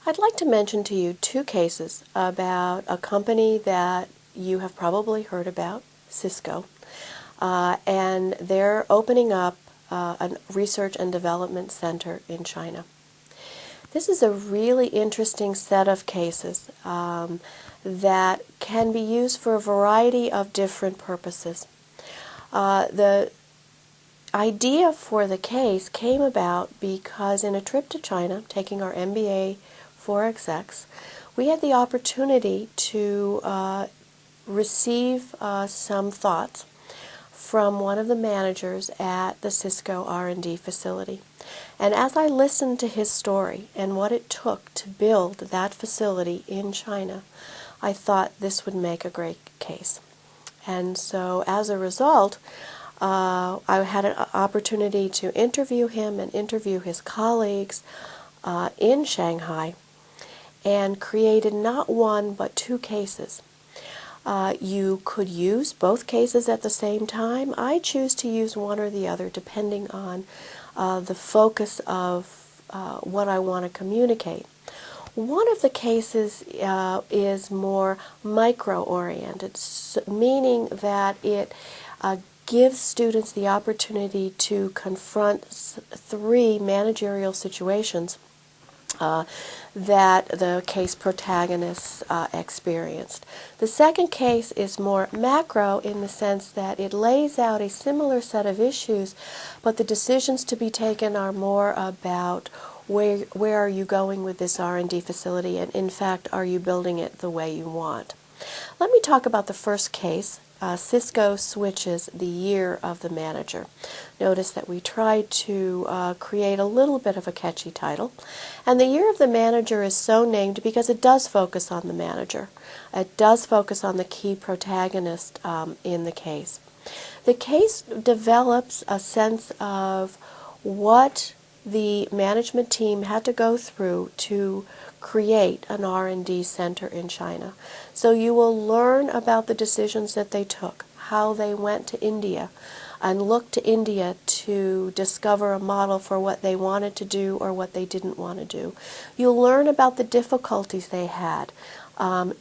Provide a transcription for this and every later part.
I'd like to mention to you two cases about a company that you have probably heard about, Cisco, and they're opening up a research and development center in China. This is a really interesting set of cases that can be used for a variety of different purposes. The idea for the case came about because in a trip to China, taking our MBA for execs, we had the opportunity to receive some thoughts from one of the managers at the Cisco R&D facility. And as I listened to his story and what it took to build that facility in China, I thought this would make a great case. And so as a result, I had an opportunity to interview him and interview his colleagues in Shanghai, and created not one but two cases. You could use both cases at the same time. I choose to use one or the other depending on the focus of what I want to communicate. One of the cases is more micro-oriented, meaning that it gives students the opportunity to confront three managerial situations that the case protagonists experienced. The second case is more macro in the sense that it lays out a similar set of issues, but the decisions to be taken are more about where are you going with this R&D facility, and in fact, are you building it the way you want? Let me talk about the first case. Cisco switches the year of the manager. Notice that we tried to create a little bit of a catchy title. And the year of the manager is so named because it does focus on the manager. It does focus on the key protagonist in the case. The case develops a sense of what the management team had to go through to create an R&D center in China. So you will learn about the decisions that they took, how they went to India and looked to India to discover a model for what they wanted to do or what they didn't want to do. You'll learn about the difficulties they had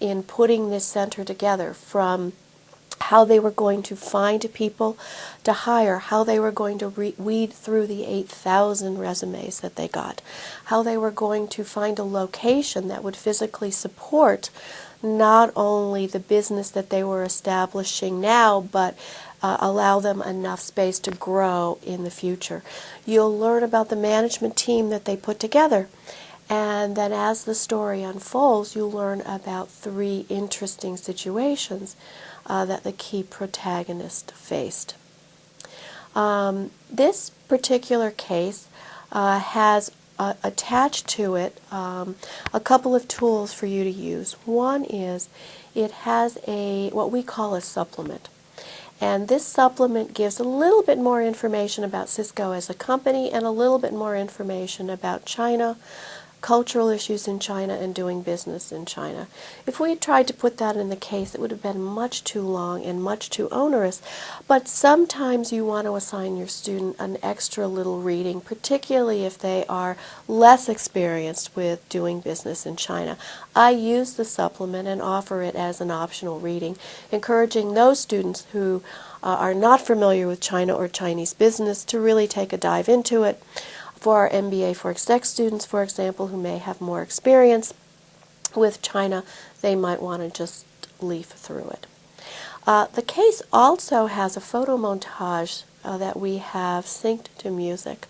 in putting this center together, from how they were going to find people to hire, how they were going to weed through the 8,000 resumes that they got, how they were going to find a location that would physically support not only the business that they were establishing now, but allow them enough space to grow in the future. You'll learn about the management team that they put together. And then as the story unfolds, you'll learn about three interesting situations that the key protagonist faced. This particular case has attached to it a couple of tools for you to use. One is it has what we call a supplement. And this supplement gives a little bit more information about Cisco as a company and a little bit more information about China, cultural issues in China, and doing business in China. If we had tried to put that in the case, it would have been much too long and much too onerous, but sometimes you want to assign your student an extra little reading, particularly if they are less experienced with doing business in China. I use the supplement and offer it as an optional reading, encouraging those students who are not familiar with China or Chinese business to really take a dive into it. For our MBA for Exec students, for example, who may have more experience with China, they might want to just leaf through it. The case also has a photo montage that we have synced to music.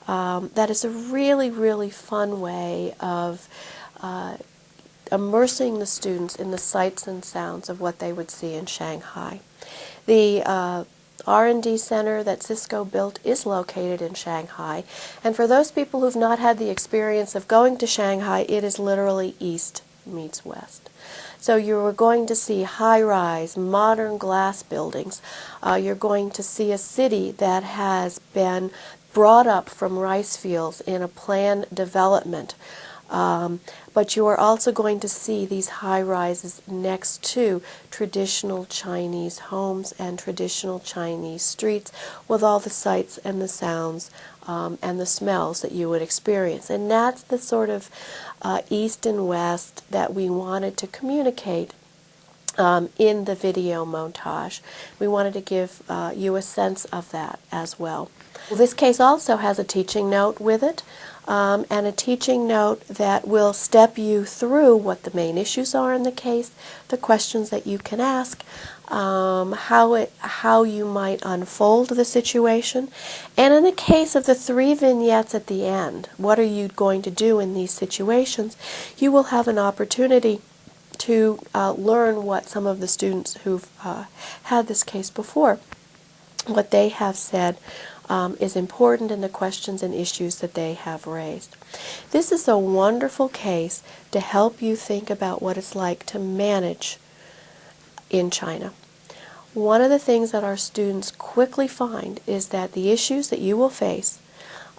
That is a really, really fun way of immersing the students in the sights and sounds of what they would see in Shanghai. The R&D center that Cisco built is located in Shanghai, and for those people who've not had the experience of going to Shanghai, it is literally east meets west. So you're going to see high-rise, modern glass buildings. You're going to see a city that has been brought up from rice fields in a planned development But you are also going to see these high-rises next to traditional Chinese homes and traditional Chinese streets with all the sights and the sounds and the smells that you would experience. And that's the sort of East and West that we wanted to communicate in the video montage. We wanted to give you a sense of that as well. This case also has a teaching note with it, and a teaching note that will step you through what the main issues are in the case, the questions that you can ask, how you might unfold the situation, and in the case of the 3 vignettes at the end, what are you going to do in these situations, you will have an opportunity to learn what some of the students who've had this case before, what they have said is important in the questions and issues that they have raised. This is a wonderful case to help you think about what it's like to manage in China. One of the things that our students quickly find is that the issues that you will face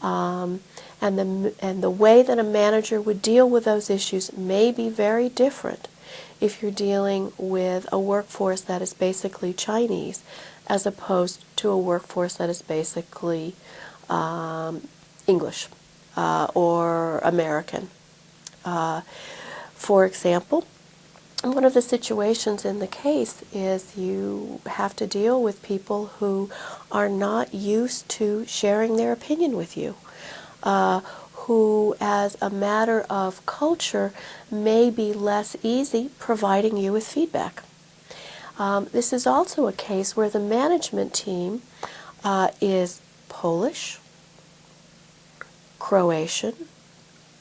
and the way that a manager would deal with those issues may be very different if you're dealing with a workforce that is basically Chinese as opposed to a workforce that is basically English or American. For example, one of the situations in the case is you have to deal with people who are not used to sharing their opinion with you, who as a matter of culture may be less easy providing you with feedback. This is also a case where the management team is Polish, Croatian,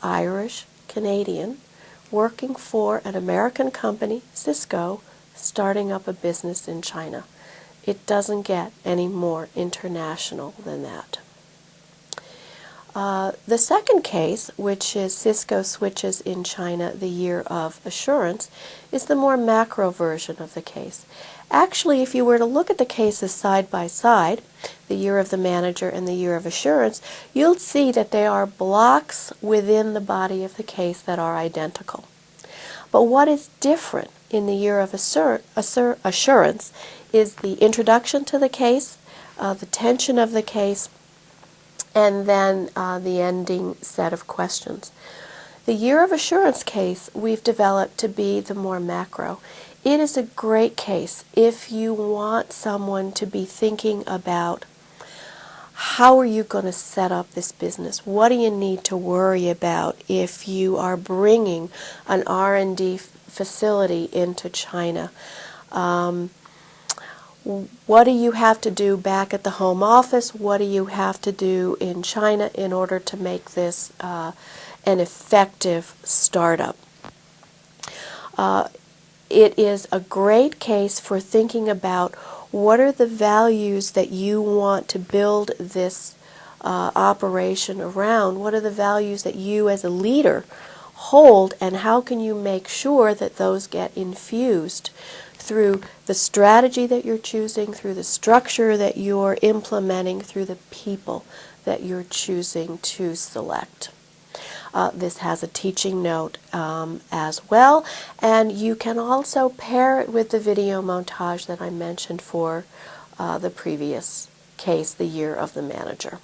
Irish, Canadian, working for an American company, Cisco, starting up a business in China. It doesn't get any more international than that. The second case, which is Cisco switches in China the year of assurance, is the more macro version of the case. Actually, if you were to look at the cases side by side, the year of the manager and the year of assurance, you'll see that they are blocks within the body of the case that are identical. But what is different in the year of assurance is the introduction to the case, the tension of the case, and then the ending set of questions. The year of assurance case we've developed to be the more macro. It is a great case if you want someone to be thinking about how are you going to set up this business? What do you need to worry about if you are bringing an R&D facility into China? What do you have to do back at the home office? What do you have to do in China in order to make this an effective startup? It is a great case for thinking about what are the values that you want to build this operation around. What are the values that you as a leader hold, and how can you make sure that those get infused through the strategy that you're choosing, through the structure that you're implementing, through the people that you're choosing to select. This has a teaching note as well, and you can also pair it with the video montage that I mentioned for the previous case, the year of the manager.